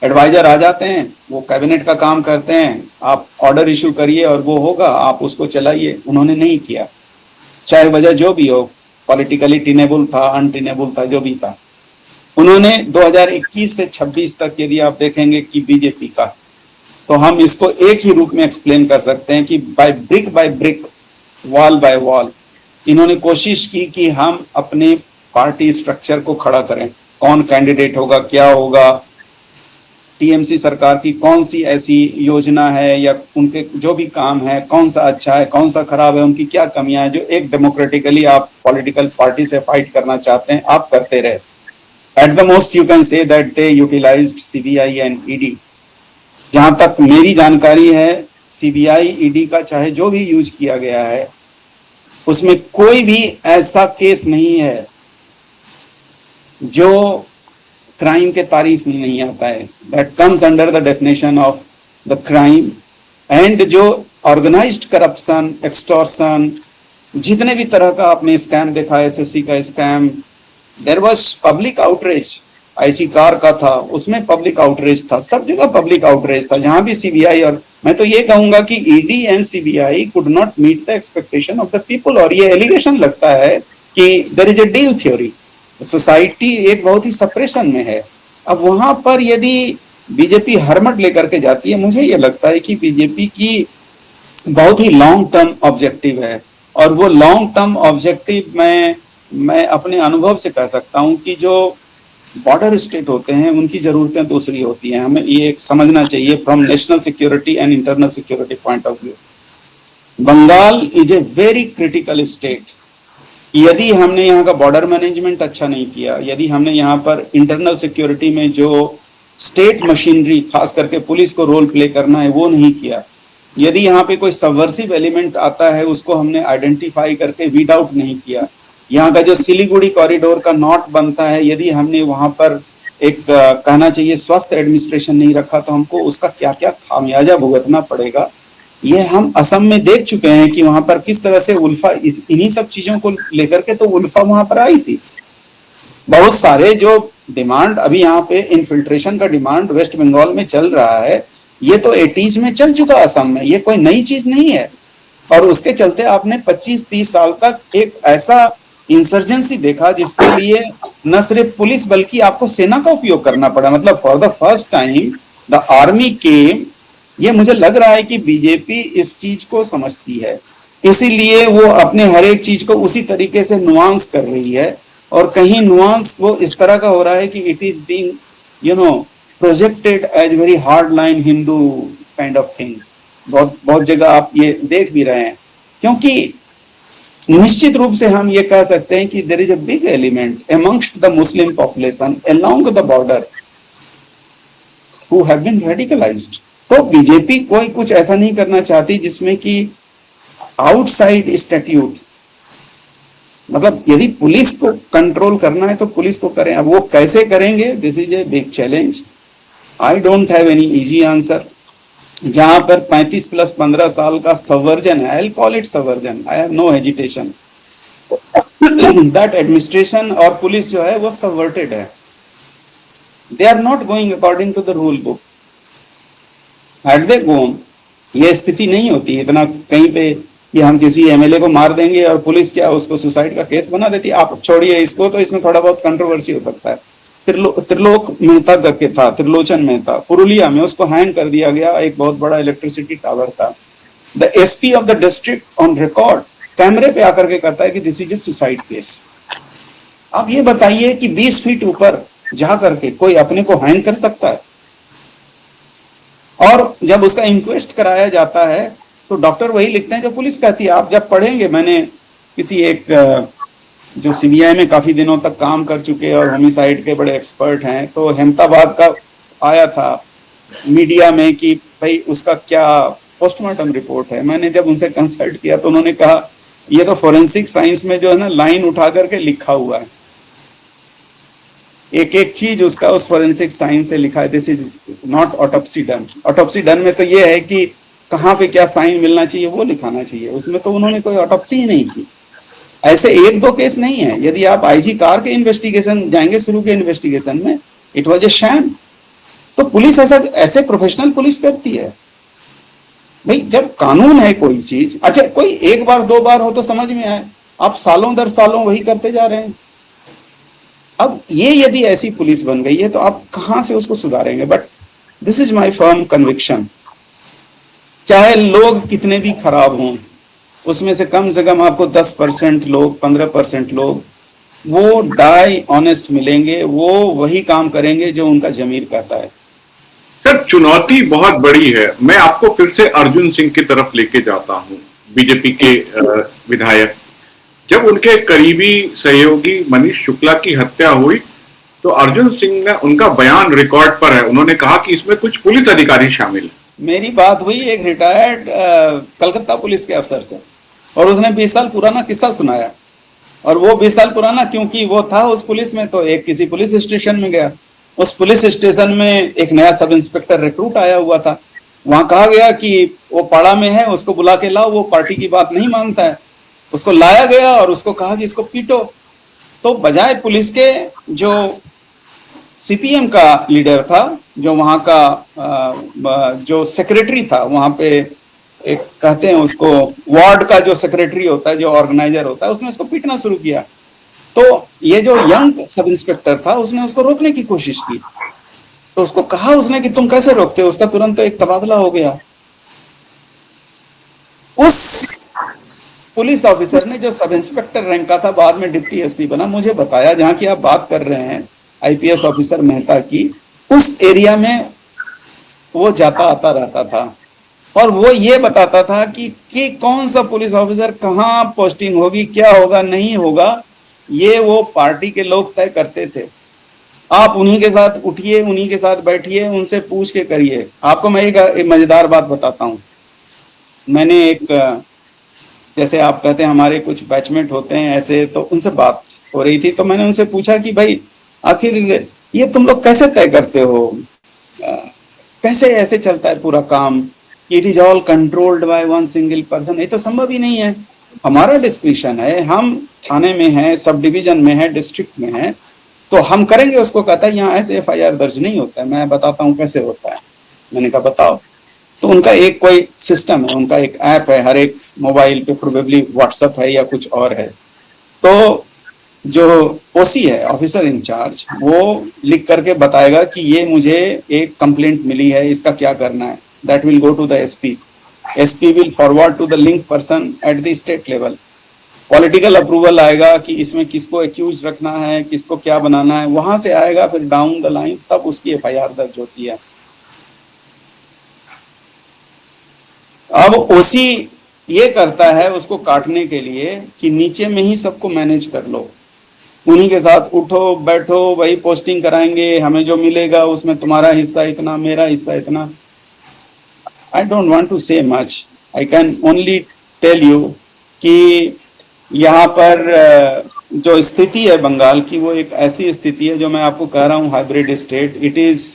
[SPEAKER 2] एडवाइजर आ जाते हैं, वो कैबिनेट का काम करते हैं, आप ऑर्डर इशू करिए और वो होगा, आप उसको चलाइए। उन्होंने नहीं किया, चाहे वजह जो भी हो, पॉलिटिकली टिनेबल था, अनटिनेबल था, जो भी था। उन्होंने 2021 से 26 तक यदि आप देखेंगे कि बीजेपी का, तो हम इसको एक ही रूप में एक्सप्लेन कर सकते हैं कि by brick, wall bye wall, इन्होंने कोशिश की कि हम अपने पार्टी स्ट्रक्चर को खड़ा करें, कौन कैंडिडेट होगा, क्या होगा, टीएमसी सरकार की कौन सी ऐसी योजना है या उनके जो भी काम है कौन सा अच्छा है कौन सा खराब है, उनकी क्या कमियां हैं जो एक डेमोक्रेटिकली आप पॉलिटिकल पार्टी से फाइट करना चाहते हैं आप करते रहे। At the most you can say that they utilized CBI and ED. जहां तक मेरी जानकारी है सीबीआई ईडी का चाहे जो भी यूज किया गया है उसमें कोई भी ऐसा केस नहीं है जो क्राइम के तारीफ में नहीं आता है, that comes under the definition of the crime. And जो ऑर्गेनाइज्ड करप्शन, एक्सटॉर्शन, जितने भी तरह का आपने स्कैम देखा, एसएससी का scam, there was public outreach, आईसी कार का था उसमें पब्लिक आउटरीच था, सब जगह पब्लिक आउटरीच था। जहां भी सीबीआई, और मैं तो ये कहूंगा कि ED and CBI could not meet the expectation of the people. और ये एलिगेशन लगता है कि there is a deal theory, society एक बहुत ही सप्रेशन में है। अब वहां पर यदि बीजेपी हरमट लेकर के जाती है, मुझे ये लगता है कि बीजेपी की बहुत ही लॉन्ग टर्म ऑब्जेक्टिव है। और वो लॉन्ग टर्म ऑब्जेक्टिव मैं अपने अनुभव से कह सकता हूं कि जो बॉर्डर स्टेट होते हैं उनकी जरूरतें दूसरी होती हैं। हमें ये एक समझना चाहिए from national security and internal security point of view. Bengal is a very critical state. यदि हमने यहाँ का बॉर्डर मैनेजमेंट अच्छा नहीं किया, यदि हमने यहाँ पर इंटरनल सिक्योरिटी में जो स्टेट मशीनरी खास करके पुलिस को रोल प्ले करना है वो नहीं किया, यदि यहाँ पे कोई सबवर्सिव एलिमेंट आता है उसको हमने आइडेंटिफाई करके वीड आउट नहीं किया, यहाँ का जो सिलीगुड़ी कॉरिडोर का नॉट बनता है यदि हमने वहां पर एक कहना चाहिए स्वस्थ एडमिनिस्ट्रेशन नहीं रखा, तो हमको उसका क्या क्या खामियाजा भुगतना पड़ेगा। ये हम असम में देख चुके हैं कि वहां पर किस तरह से उल्फा इन्हीं सब चीजों को लेकर के तो उल्फा वहां पर आई थी। बहुत सारे जो डिमांड अभी यहाँ पे इन्फिल्ट्रेशन का डिमांड वेस्ट बंगाल में चल रहा है, ये तो 80s में चल चुका असम में, ये कोई नई चीज नहीं है। और उसके चलते आपने 25-30 साल तक एक ऐसा इंसर्जेंसी देखा जिसके लिए न सिर्फ पुलिस बल्कि आपको सेना का उपयोग करना पड़ा। मतलब for the first time the army came. ये मुझे लग रहा है कि बीजेपी इस चीज को समझती है, इसीलिए वो अपने हर एक चीज को उसी तरीके से नुआंस कर रही है। और कहीं नुआंस वो इस तरह का हो रहा है कि it is being projected as very hard line Hindu kind of thing. बहुत जगह आप ये देख भी रहे हैं, क्योंकि निश्चित रूप से हम ये कह सकते हैं कि there is a big element amongst the Muslim population along the border who have been radicalized. तो बीजेपी कोई कुछ ऐसा नहीं करना चाहती जिसमें कि आउटसाइड स्टैट्यूट, मतलब यदि पुलिस को कंट्रोल करना है तो पुलिस को करें। अब वो कैसे करेंगे, this is a big challenge. I don't have any easy answer. जहां पर 35 + 15 साल का सबवर्जन है, I will call it subversion, I have no hesitation, that administration और पुलिस जो है वो सबवर्टेड है। They are not going according to the rule book. Had they gone, ये स्थिति नहीं होती इतना कहीं पे कि हम किसी एमएलए को मार देंगे और पुलिस क्या उसको सुसाइड का केस बना देती है। आप छोड़िए इसको, तो इसमें थोड़ा बहुत कंट्रोवर्सी हो सकता है। त्रिलोक मेहता करके था, त्रिलोचन मेहता, पुरुलिया में, उसको हैंग कर दिया गया एक बहुत बड़ा इलेक्ट्रिसिटी टावर था। The SP of the district on record कैमरे पे आकर के कहता है कि this is A suicide case. आप ये बताइए कि 20 फीट ऊपर जा करके कोई अपने को हैंग कर सकता है? और जब उसका इंक्वेस्ट कराया जाता है तो डॉक्टर वही लिखते हैं जो पुलिस कहती है। आप जब पढ़ेंगे, मैंने किसी एक जो सीबीआई में काफी दिनों तक काम कर चुके और होमिसाइड के बड़े एक्सपर्ट हैं, तो अहमदाबाद का आया था मीडिया में कि भाई उसका क्या पोस्टमार्टम रिपोर्ट है। मैंने जब उनसे कंसल्ट किया तो उन्होंने कहा ये तो फोरेंसिक साइंस में जो है ना लाइन उठा करके लिखा हुआ है, एक एक चीज उसका उस फोरेंसिक साइंस से लिखा है। This is not autopsy done. Autopsy done में तो ये है कि कहाँ पे क्या साइन मिलना चाहिए वो लिखाना चाहिए, उसमें तो उन्होंने कोई ऑटोप्सी ही नहीं की। ऐसे 1-2 केस नहीं है। यदि आप आईजी कार के इन्वेस्टिगेशन जाएंगे, शुरू के इन्वेस्टिगेशन में इट वाज ए शैम। तो पुलिस ऐसे प्रोफेशनल पुलिस करती है भाई। जब कानून है कोई चीज, अच्छा कोई 1 बार 2 बार हो तो समझ में आए, आप सालों दर सालों वही करते जा रहे हैं। अब ये यदि ऐसी पुलिस बन गई है तो आप कहां से उसको सुधारेंगे? But this is my firm conviction, चाहे लोग कितने भी खराब हों, उसमें से कम आपको 10% लोग, 15% लोग वो डाई ऑनेस्ट मिलेंगे, वो वही काम करेंगे जो उनका जमीर कहता है।
[SPEAKER 1] सर, चुनौती बहुत बड़ी है। मैं आपको फिर से अर्जुन सिंह की तरफ लेके जाता हूँ, बीजेपी के विधायक। जब उनके करीबी सहयोगी मनीष शुक्ला की हत्या हुई तो अर्जुन सिंह ने, उनका बयान रिकॉर्ड पर है, उन्होंने कहा कि इसमें कुछ पुलिस अधिकारी शामिल हैं।
[SPEAKER 2] मेरी बात हुई एक रिटायर्ड कलकत्ता पुलिस के अफसर से, और उसने 20 साल पुराना किस्सा सुनाया। और वो 20 साल पुराना क्योंकि वो था उस पुलिस में, तो एक किसी पुलिस स्टेशन में गया। उस पुलिस स्टेशन में एक नया सब इंस्पेक्टर रिक्रूट आया हुआ था। वहां कहा गया कि वो पाड़ा में है, उसको बुला के लाओ, वो पार्टी की बात नहीं मानता है। उसको लाया गया और उसको कहा कि इसको पीटो। तो बजाय पुलिस के, जो सीपीएम का लीडर था, जो वहां का जो सेक्रेटरी था वहां पे, एक कहते हैं उसको वार्ड का जो सेक्रेटरी होता है, जो ऑर्गेनाइजर होता है, उसने उसको पीटना शुरू किया। तो ये जो यंग सब इंस्पेक्टर था उसने उसको रोकने की कोशिश की। तो उसको कहा उसने कि तुम कैसे रोकते हो, उसका तुरंत एक तबादला हो गया। उस पुलिस ऑफिसर ने, जो सब इंस्पेक्टर रैंक का था, बाद में डिप्टी एसपी बना, मुझे बताया, जहां की आप बात कर रहे हैं आईपीएस ऑफिसर मेहता की, उस एरिया में वो जाता आता रहता था। और वो ये बताता था कि कौन सा पुलिस ऑफिसर कहाँ पोस्टिंग होगी, क्या होगा, नहीं होगा, ये वो पार्टी के लोग तय करते थे। आप उन्हीं के साथ उठिए, उन्हीं के साथ बैठिए, उनसे पूछ के करिए। आपको मैं एक मजेदार बात बताता हूँ। मैंने एक, जैसे आप कहते हैं हमारे कुछ बैचमेट होते हैं ऐसे, तो उनसे बात हो रही थी। तो मैंने उनसे पूछा कि भाई आखिर ये तुम लोग कैसे तय करते हो, कैसे ऐसे चलता है पूरा काम, it is all controlled by one single person? ये तो संभव ही नहीं है। हमारा डिस्क्रिप्शन है, हम थाने में हैं, सब डिवीजन में है, डिस्ट्रिक्ट में है, तो हम करेंगे। उसको कहता है यहाँ ऐसे एफआईआर दर्ज नहीं होता है। मैं बताता हूँ कैसे होता है। मैंने कहा बताओ। तो उनका एक कोई सिस्टम है, उनका एक ऐप है, हर एक मोबाइल पे प्रोबेबली व्हाट्सएप है या कुछ और है। तो जो ओसी है, ऑफिसर इंचार्ज, वो लिख करके बताएगा कि ये मुझे एक कंप्लेंट मिली है, इसका क्या करना है। That will go to the SP, SP will forward to the link person at the state level. Political approval आएगा कि इसमें किसको एक्यूज रखना है, किसको क्या बनाना है, वहां से आएगा, फिर डाउन द लाइन तब उसकी एफआईआर दर्ज होती है। अब ओसी ये करता है उसको काटने के लिए कि नीचे में ही सबको मैनेज कर लो, उन्हीं के साथ उठो बैठो, वही पोस्टिंग कराएंगे, हमें जो मिलेगा उसमें तुम्हारा हिस्सा इतना, मेरा हिस्सा इतना। I don't want to say much, I can only tell you कि यहाँ पर जो स्थिति है बंगाल की, वो एक ऐसी स्थिति है जो मैं आपको कह रहा हूँ, हाइब्रिड स्टेट। इट इज,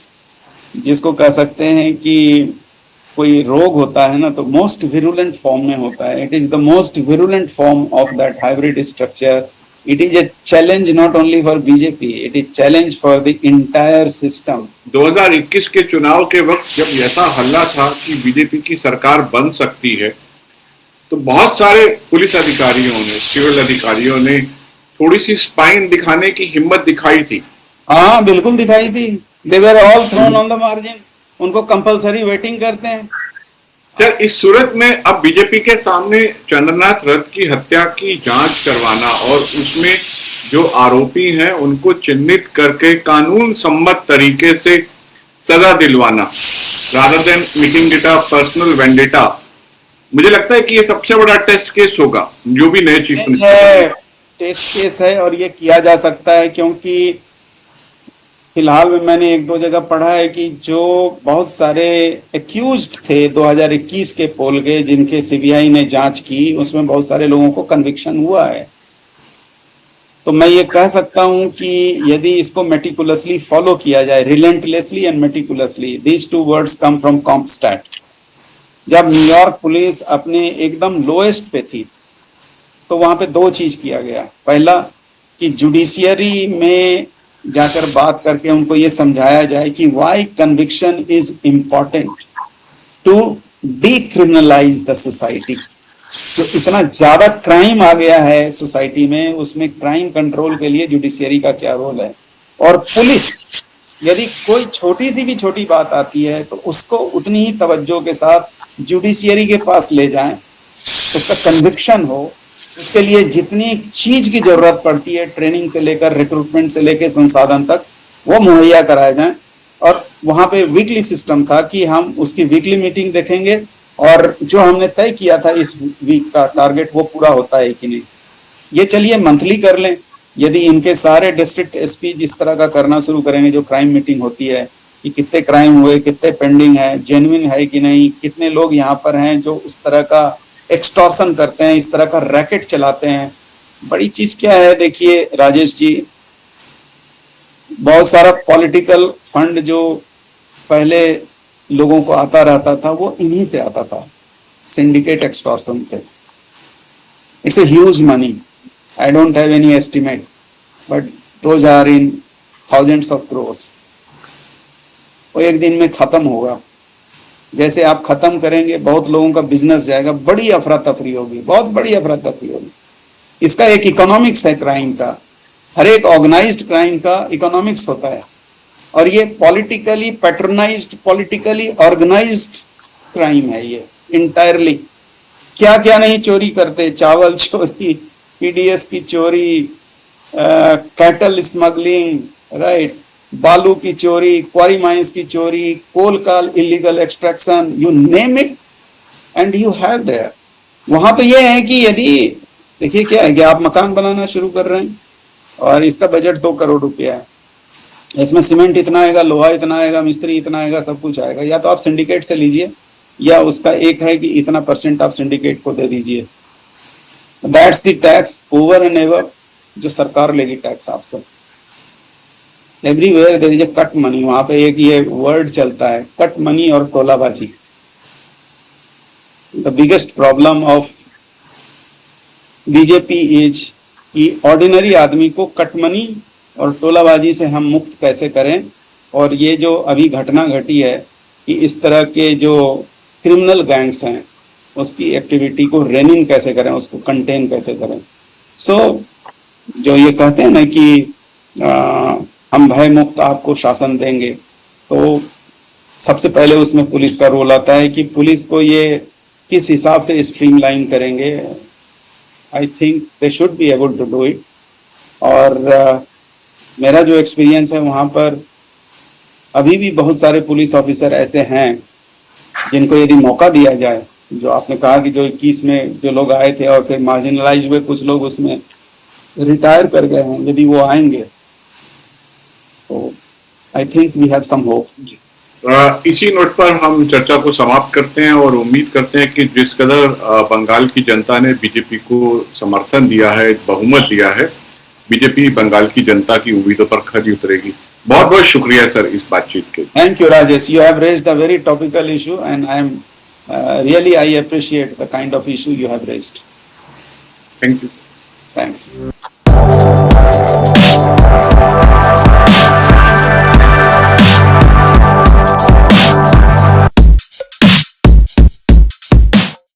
[SPEAKER 2] जिसको कह सकते हैं कि कोई रोग होता है ना, तो मोस्ट विरुलेंट फॉर्म में होता है। It is the most virulent form of that hybrid structure. It is a challenge not only for BJP, it is challenge for the entire system.
[SPEAKER 1] 2021 के चुनाव के वक्त जब ऐसा हल्ला था कि बीजेपी की सरकार बन सकती है, तो बहुत सारे पुलिस अधिकारियों ने, सिविल अधिकारियों ने थोड़ी सी स्पाइन दिखाने की हिम्मत दिखाई थी।
[SPEAKER 2] हाँ बिल्कुल दिखाई थी। They were all thrown on the margin. उनको कंपलसरी वेटिंग करते हैं।
[SPEAKER 1] सर, इस सूरत में अब बीजेपी के सामने चंद्रनाथ रथ की हत्या की जांच करवाना और उसमें जो आरोपी हैं उनको चिन्हित करके कानून सम्मत तरीके से सजा दिलवाना, rather than making it a personal vendetta, मुझे लगता है कि ये सबसे बड़ा टेस्ट केस होगा जो भी नए चीफ मिनिस्टर।
[SPEAKER 2] टेस्ट केस है और ये किया जा सकता है, क्योंकि फिलहाल में मैंने एक दो जगह पढ़ा है कि जो बहुत सारे एक्यूज्ड थे 2021 के पोल के, जिनके सीबीआई ने जांच की, उसमें बहुत सारे लोगों को कन्विक्शन हुआ है। तो मैं ये कह सकता हूं कि यदि इसको मेटिकुलसली फॉलो किया जाए, relentlessly and meticulously, these two words come from CompStat. जब न्यूयॉर्क पुलिस अपने एकदम लोएस्ट पे थी, तो वहां पे दो चीज किया गया। पहला कि जुडिशियरी में जाकर बात करके उनको ये समझाया जाए कि why conviction is important to decriminalize the society. तो इतना ज्यादा क्राइम आ गया है सोसाइटी में, उसमें क्राइम कंट्रोल के लिए जुडिशियरी का क्या रोल है। और पुलिस, यदि कोई छोटी सी भी छोटी बात आती है तो उसको उतनी ही तवज्जो के साथ जुडिशियरी के पास ले जाएं, उसका कन्विक्शन हो। उसके लिए जितनी चीज की जरूरत पड़ती है, ट्रेनिंग से लेकर रिक्रूटमेंट से लेकर संसाधन तक, वो मुहैया कराए जाएं। और वहां पे वीकली सिस्टम था कि हम उसकी वीकली मीटिंग देखेंगे और जो हमने तय किया था इस वीक का टारगेट वो पूरा होता है कि नहीं। ये चलिए मंथली कर लें। यदि इनके सारे डिस्ट्रिक्ट एसपी जिस तरह का करना शुरू करेंगे, जो क्राइम मीटिंग होती है कि कितने क्राइम हुए, कितने पेंडिंग है, जेन्युइन है कि नहीं, कितने लोग यहाँ पर हैं जो इस तरह का एक्सटॉर्शन करते हैं, इस तरह का रैकेट चलाते हैं। बड़ी चीज क्या है देखिए राजेश जी, बहुत सारा पॉलिटिकल फंड जो पहले लोगों को आता रहता था वो इन्हीं से आता था, सिंडिकेट एक्सटॉर्शन से। It's a huge money. I don't have any estimate, but those are in thousands of crores. वो एक दिन में खत्म होगा। जैसे आप खत्म करेंगे बहुत लोगों का बिजनेस जाएगा, बड़ी अफरा तफरी होगी, बहुत बड़ी अफरा तफरी होगी। इसका एक इकोनॉमिक्स है क्राइम का, हर एक ऑर्गेनाइज्ड क्राइम का इकोनॉमिक्स होता है, और ये पॉलिटिकली पैटर्नाइज्ड, पॉलिटिकली ऑर्गेनाइज्ड क्राइम है ये इंटायरली। क्या क्या नहीं चोरी करते, चावल चोरी, पीडीएस की चोरी, कैटल स्मगलिंग, राइट, बालू की चोरी, क्वारी माइंस की चोरी, कोल का illegal extraction, you name it and you have their. वहां तो ये है कि यदि देखिए क्या है कि आप मकान बनाना शुरू कर रहे हैं और इसका बजट 2 करोड़ रुपया है, इसमें सीमेंट इतना आएगा, लोहा इतना आएगा, मिस्त्री इतना आएगा, सब कुछ आएगा। या तो आप सिंडिकेट से लीजिए या उसका एक है कि इतना % आप सिंडिकेट को दे दीजिए। That's the tax over and ever जो सरकार लेगी टैक्स आपसे। Everywhere there is a cut money. वहां पे एक ये वर्ड चलता है कट मनी और टोलाबाजी। The biggest problem of BJP is कि ऑर्डिनरी आदमी को कट मनी और टोलाबाजी से हम मुक्त कैसे करें। और ये जो अभी घटना घटी है कि इस तरह के जो क्रिमिनल गैंग्स हैं उसकी एक्टिविटी को रेन इन कैसे करें, उसको कंटेन कैसे करें। सो जो ये कहते हैं ना कि हम भय मुक्त आपको शासन देंगे, तो सबसे पहले उसमें पुलिस का रोल आता है कि पुलिस को ये किस हिसाब से स्ट्रीमलाइन करेंगे। I think they should be able to do it. और मेरा जो एक्सपीरियंस है वहाँ पर अभी भी बहुत सारे पुलिस ऑफिसर ऐसे हैं जिनको यदि मौका दिया जाए, जो आपने कहा कि जो 21 में जो लोग आए थे और फिर मार्जिनलाइज हुए, कुछ लोग उसमें रिटायर कर गए हैं, यदि वो आएंगे तो I think we have some hope.
[SPEAKER 1] इसी नोट पर हम चर्चा को समाप्त करते हैं और उम्मीद करते हैं कि जिस कदर बंगाल की जनता ने बीजेपी को समर्थन दिया है, बहुमत दिया है, बीजेपी बंगाल की जनता की उम्मीदों पर खरी उतरेगी। बहुत बहुत शुक्रिया सर इस बातचीत के।
[SPEAKER 2] Thank you Rajesh, you have raised a very topical issue and I am really I appreciate the kind of issue you have raised.
[SPEAKER 1] Thank you.
[SPEAKER 2] Thanks.